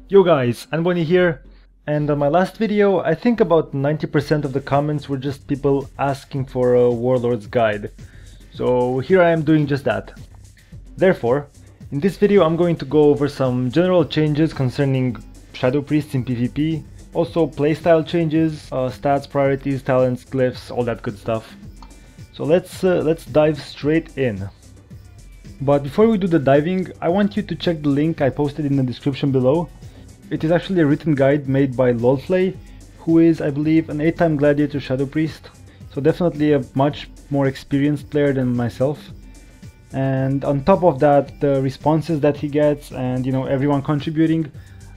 Yo guys, Anboni here, and on my last video I think about 90% of the comments were just people asking for a Warlord's guide. So here I am doing just that. Therefore, in this video I'm going to go over some general changes concerning Shadow Priests in PvP, also playstyle changes, stats, priorities, talents, glyphs, all that good stuff. So let's dive straight in. But before we do the diving, I want you to check the link I posted in the description below. It is actually a written guide made by Lolflay, who is, I believe, an 8-time Gladiator Shadow Priest, so definitely a much more experienced player than myself. And on top of that, the responses that he gets and, everyone contributing,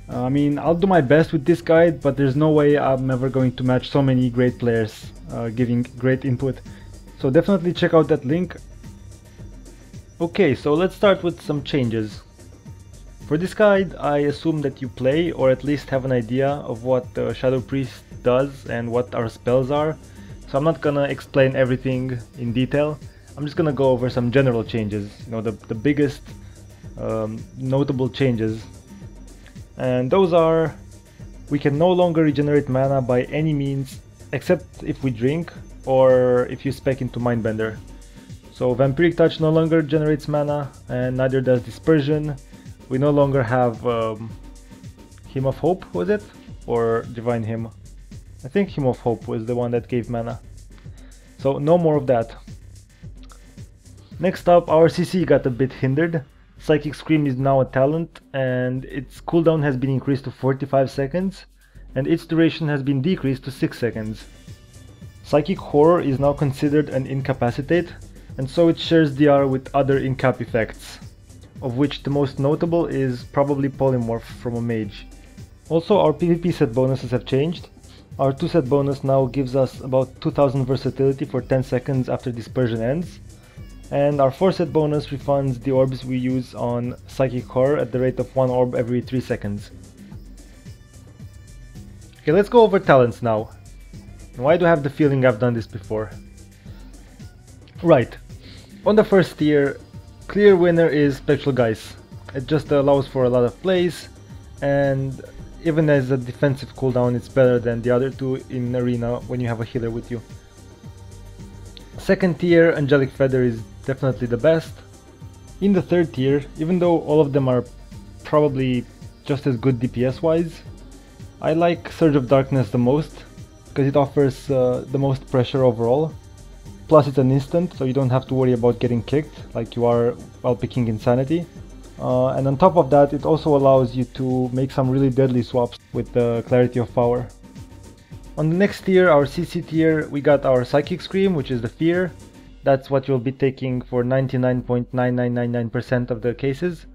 I mean, I'll do my best with this guide, but there's no way I'm ever going to match so many great players giving great input. So definitely check out that link. Okay, so let's start with some changes. For this guide, I assume that you play or at least have an idea of what the Shadow Priest does and what our spells are. So I'm not gonna explain everything in detail. I'm just gonna go over some general changes, the biggest notable changes. And those are: we can no longer regenerate mana by any means except if we drink or if you spec into Mindbender. So Vampiric Touch no longer generates mana, and neither does Dispersion. We no longer have Hymn of Hope, was it? Or Divine Hymn? I think Hymn of Hope was the one that gave mana. So no more of that. Next up, our CC got a bit hindered. Psychic Scream is now a talent, and its cooldown has been increased to 45 seconds, and its duration has been decreased to 6 seconds. Psychic Horror is now considered an incapacitate, and so it shares DR with other incap effects, of which the most notable is probably Polymorph from a mage. Also, our PvP set bonuses have changed. Our 2 set bonus now gives us about 2000 versatility for 10 seconds after Dispersion ends, and our 4 set bonus refunds the orbs we use on Psychic Horror at the rate of 1 orb every 3 seconds. Okay, let's go over talents now. Why do I have the feeling I've done this before? Right, on the first tier, clear winner is Spectral Geist. It just allows for a lot of plays, and even as a defensive cooldown it's better than the other two in arena when you have a healer with you. Second tier, Angelic Feather is definitely the best. In the third tier, even though all of them are probably just as good DPS wise, I like Surge of Darkness the most, because it offers the most pressure overall. Plus it's an instant, so you don't have to worry about getting kicked like you are while picking Insanity. And on top of that, it also allows you to make some really deadly swaps with the Clarity of Power. On the next tier, our CC tier, we got our Psychic Scream, which is the Fear. That's what you'll be taking for 99.9999% of the cases.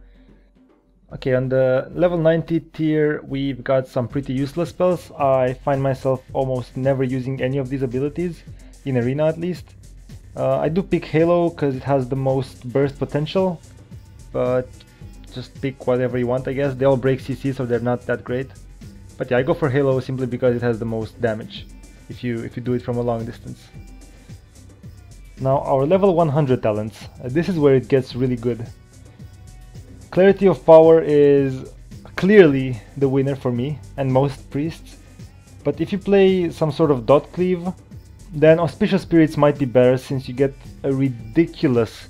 Okay, on the level 90 tier, we've got some pretty useless spells. I find myself almost never using any of these abilities, in arena at least. I do pick Halo because it has the most burst potential, but just pick whatever you want, I guess. They all break CC, so they're not that great. But yeah, I go for Halo simply because it has the most damage if you do it from a long distance. Now our level 100 talents. This is where it gets really good. Clarity of Power is clearly the winner for me and most priests. But if you play some sort of dot cleave, then Auspicious Spirits might be better, since you get a ridiculous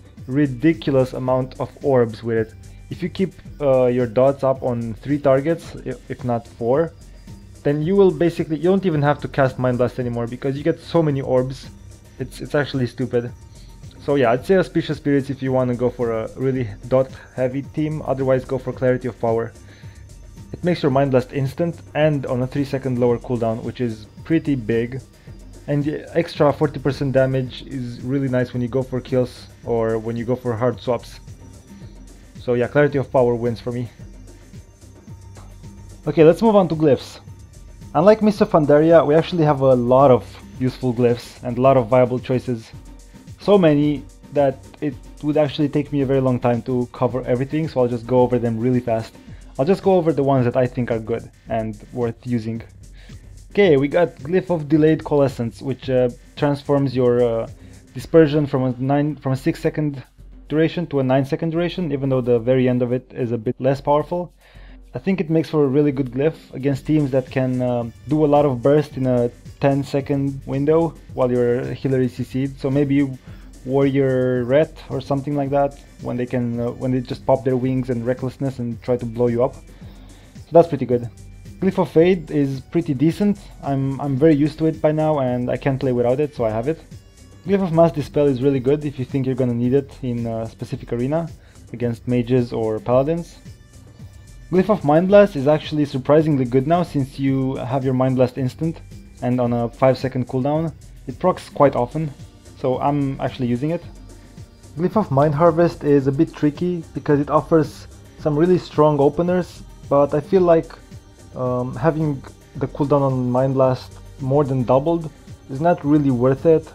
amount of orbs with it. If you keep your dots up on 3 targets, if not 4, then you will basically, you don't even have to cast Mind Blast anymore because you get so many orbs. It's actually stupid. So yeah, I'd say Auspicious Spirits if you want to go for a really dot heavy team, otherwise go for Clarity of Power. It makes your Mind Blast instant and on a 3-second lower cooldown, which is pretty big. And the extra 40% damage is really nice when you go for kills or when you go for hard swaps. So yeah, Clarity of Power wins for me. Okay, let's move on to glyphs. Unlike Mist of Pandaria, we actually have a lot of useful glyphs and a lot of viable choices. So many that it would actually take me a very long time to cover everything, so I'll just go over them really fast. I'll just go over the ones that I think are good and worth using. Okay, we got Glyph of Delayed Coalescence, which transforms your Dispersion from a 6-second duration to a 9-second duration, even though the very end of it is a bit less powerful. I think it makes for a really good glyph against teams that can do a lot of burst in a 10-second window while your healer is CC'd. So maybe Warrior Ret or something like that, when they just pop their wings and recklessness and try to blow you up. So that's pretty good. Glyph of Fade is pretty decent. I'm very used to it by now and I can't play without it, so I have it. Glyph of Mass Dispel is really good if you think you're gonna need it in a specific arena against mages or paladins. Glyph of Mind Blast is actually surprisingly good now since you have your Mind Blast instant and on a 5-second cooldown. It procs quite often, so I'm actually using it. Glyph of Mind Harvest is a bit tricky because it offers some really strong openers, but I feel like having the cooldown on Mind Blast more than doubled is not really worth it.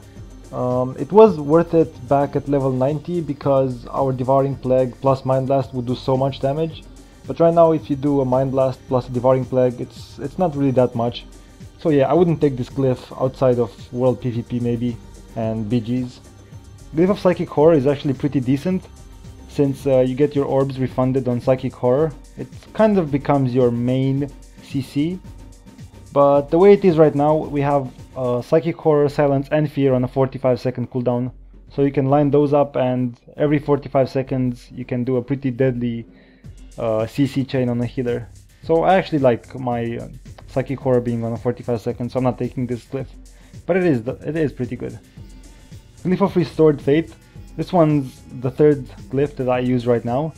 It was worth it back at level 90 because our Devouring Plague plus Mind Blast would do so much damage. But right now if you do a Mind Blast plus a Devouring Plague, it's not really that much. So yeah, I wouldn't take this glyph outside of World PvP maybe, and BGs. Glyph of Psychic Horror is actually pretty decent, since you get your orbs refunded on Psychic Horror. It kind of becomes your main CC, but the way it is right now, we have Psychic Horror, Silence and Fear on a 45-second cooldown. So you can line those up and every 45 seconds you can do a pretty deadly CC chain on a healer. So I actually like my Psychic Horror being on a 45 seconds, so I'm not taking this glyph. But it is pretty good. Glyph of Restored Fate. This one's the third glyph that I use right now,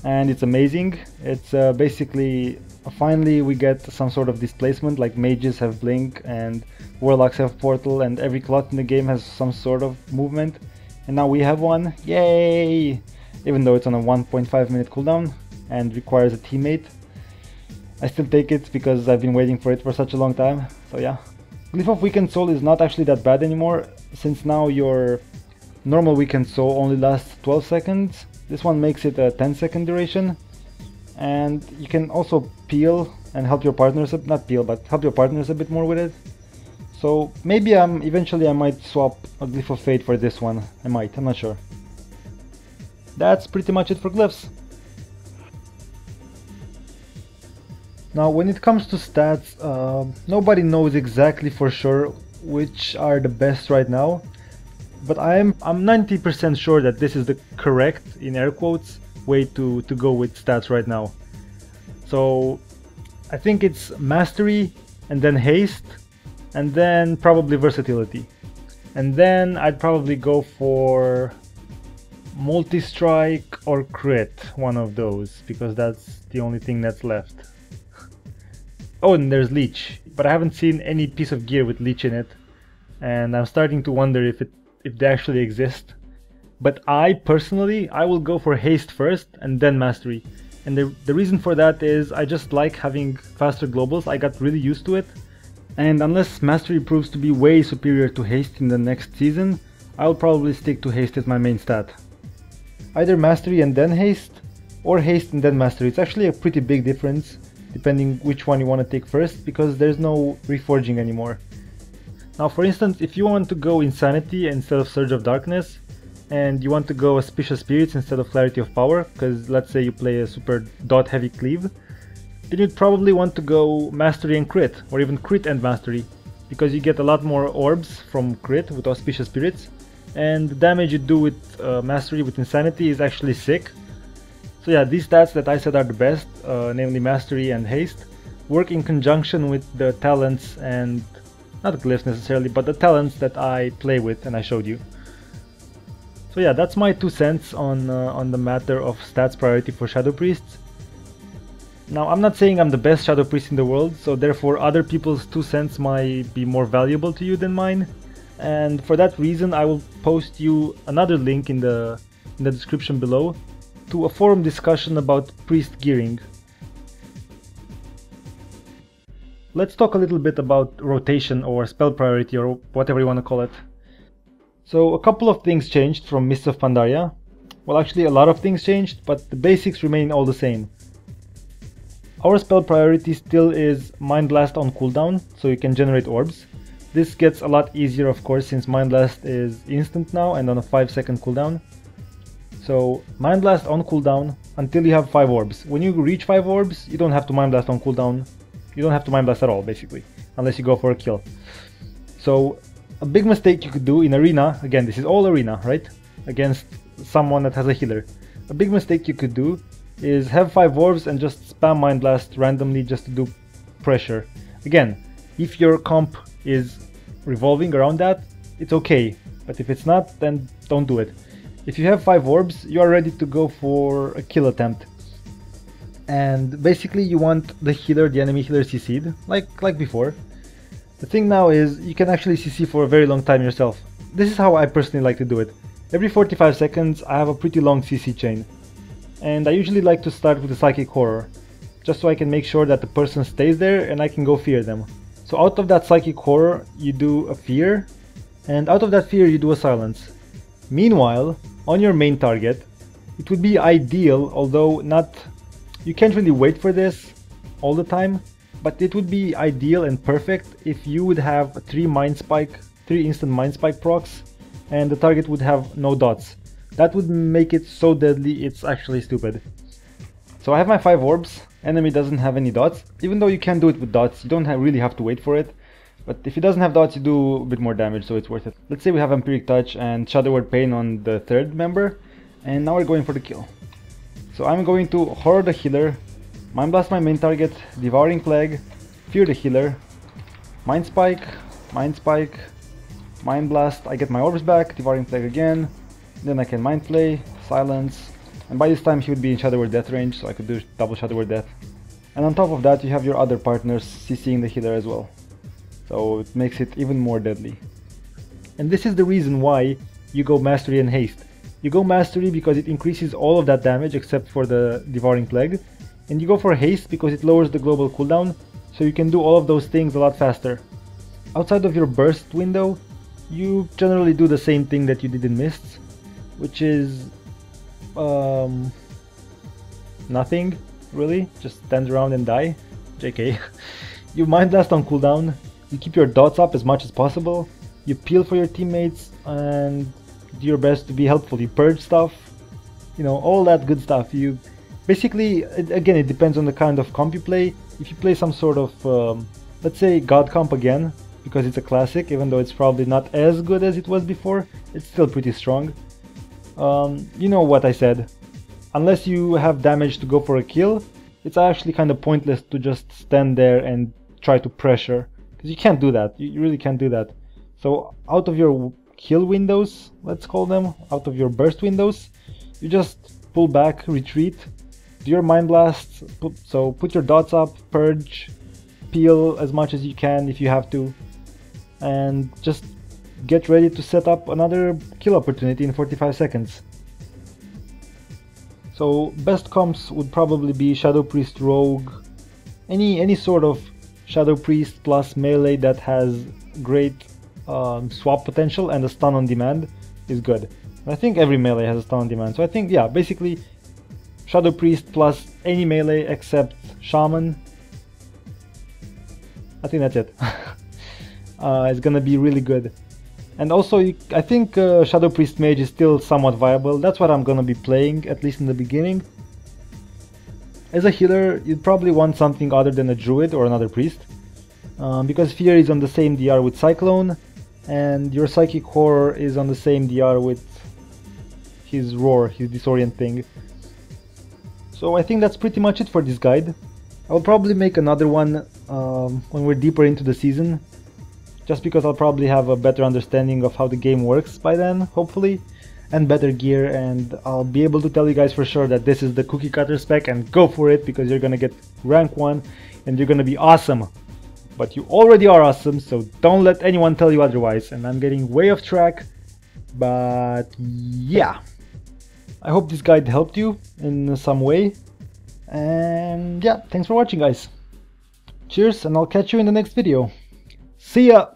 and it's amazing. It's basically, finally we get some sort of displacement, like mages have blink and warlocks have portal and every clot in the game has some sort of movement. And now we have one, yay! Even though it's on a 1.5 minute cooldown and requires a teammate. I still take it because I've been waiting for it for such a long time, so yeah. Glyph of Weakened Soul is not actually that bad anymore, since now your normal Weakened Soul only lasts 12 seconds. This one makes it a 10-second duration, and you can also peel and help your partners, not peel, but help your partners a bit more with it. So maybe eventually I might swap a Glyph of Fate for this one. I'm not sure. That's pretty much it for glyphs. Now when it comes to stats, nobody knows exactly for sure which are the best right now, but I'm 90% sure that this is the correct, in air quotes, way to go with stats right now. So I think it's Mastery and then Haste and then probably Versatility, and then I'd probably go for Multi-Strike or Crit, one of those, because that's the only thing that's left. Oh, and there's Leech, but I haven't seen any piece of gear with Leech in it, and I'm starting to wonder if they actually exist. But I personally will go for Haste first and then Mastery, and the reason for that is I just like having faster globals. I got really used to it, and unless Mastery proves to be way superior to Haste in the next season, I'll probably stick to Haste as my main stat. Either Mastery and then Haste, or Haste and then Mastery. It's actually a pretty big difference depending which one you want to take first, because there's no reforging anymore. Now for instance, if you want to go Insanity instead of Surge of Darkness, and you want to go Auspicious Spirits instead of Clarity of Power, because let's say you play a super dot heavy cleave, then you'd probably want to go Mastery and Crit, or even Crit and Mastery, because you get a lot more orbs from Crit with Auspicious Spirits, and the damage you do with Mastery with Insanity is actually sick. So yeah, these stats that I said are the best, namely Mastery and Haste, work in conjunction with the talents and, not glyphs necessarily, but the talents that I play with and I showed you. So yeah, that's my 2 cents on the matter of stats priority for Shadow Priests. Now I'm not saying I'm the best Shadow Priest in the world, so therefore other people's 2 cents might be more valuable to you than mine, and for that reason I will post you another link in the description below to a forum discussion about priest gearing. Let's talk a little bit about rotation or spell priority or whatever you want to call it. So a couple of things changed from Mists of Pandaria. Well, actually a lot of things changed, but the basics remain all the same. Our spell priority still is Mind Blast on cooldown, so you can generate orbs. This gets a lot easier of course since Mind Blast is instant now and on a 5-second cooldown. So Mind Blast on cooldown, until you have 5 orbs. When you reach 5 orbs, you don't have to Mind Blast on cooldown. You don't have to Mind Blast at all, basically, unless you go for a kill. So a big mistake you could do in arena, again this is all arena, right, against someone that has a healer. A big mistake you could do is have 5 orbs and just spam Mind Blast randomly just to do pressure. Again, if your comp is revolving around that, it's okay, but if it's not, then don't do it. If you have 5 orbs, you are ready to go for a kill attempt. And basically you want the healer, the enemy healer CC'd, like before. The thing now is you can actually CC for a very long time yourself. This is how I personally like to do it. Every 45 seconds I have a pretty long CC chain. And I usually like to start with the Psychic Horror, just so I can make sure that the person stays there and I can go fear them. So out of that Psychic Horror you do a fear, and out of that fear you do a silence. Meanwhile, on your main target, it would be ideal, although you can't really wait for this all the time, but it would be ideal and perfect if you would have 3 instant Mind Spike procs, and the target would have no dots. That would make it so deadly, it's actually stupid. So I have my 5 orbs, enemy doesn't have any dots, even though you can do it with dots, you don't really have to wait for it. But if he doesn't have dots, you do a bit more damage, so it's worth it. Let's say we have Empiric Touch and Shadow Word Pain on the 3rd member, and now we're going for the kill. So I'm going to Horror the healer, Mind Blast my main target, Devouring Plague, Fear the healer, Mind Spike, Mind Blast, I get my orbs back, Devouring Plague again, then I can Mind Flay, Silence, and by this time he would be in Shadow Word Death range, so I could do double Shadow Word Death. And on top of that you have your other partners CCing the healer as well. So it makes it even more deadly. And this is the reason why you go Mastery and Haste. You go Mastery because it increases all of that damage except for the Devouring Plague. And you go for Haste because it lowers the global cooldown, so you can do all of those things a lot faster. Outside of your burst window, you generally do the same thing that you did in Mists, which is nothing really, just stand around and die. JK. You Mind Blast on cooldown, you keep your dots up as much as possible, you peel for your teammates and do your best to be helpful. You purge stuff, you know, all that good stuff. You basically, again, it depends on the kind of comp you play. If you play some sort of, let's say God comp again, because it's a classic, even though it's probably not as good as it was before, it's still pretty strong. You know what I said. Unless you have damage to go for a kill, it's actually kind of pointless to just stand there and try to pressure, because you can't do that. You really can't do that. So out of your kill windows, let's call them, out of your burst windows, you just pull back, retreat, do your Mind Blasts, put your dots up, purge, peel as much as you can if you have to, and just get ready to set up another kill opportunity in 45 seconds. So best comps would probably be Shadow Priest Rogue, any sort of Shadow Priest plus melee that has great swap potential, and a stun on demand is good. And I think every melee has a stun on demand, so I think, yeah, basically Shadow Priest plus any melee except Shaman. I think that's it. It's gonna be really good. And also, I think Shadow Priest Mage is still somewhat viable. That's what I'm gonna be playing, at least in the beginning. As a healer, you'd probably want something other than a Druid or another Priest, because Fear is on the same DR with Cyclone, and your Psychic Horror is on the same DR with his Roar, his Disorient thing. So I think that's pretty much it for this guide. I'll probably make another one when we're deeper into the season, just because I'll probably have a better understanding of how the game works by then, hopefully, and better gear, and I'll be able to tell you guys for sure that this is the cookie cutter spec, and go for it, because you're gonna get rank 1 and you're gonna be awesome. But you already are awesome, so don't let anyone tell you otherwise. And I'm getting way off track, but yeah. I hope this guide helped you in some way, and yeah, thanks for watching, guys. Cheers, and I'll catch you in the next video. See ya!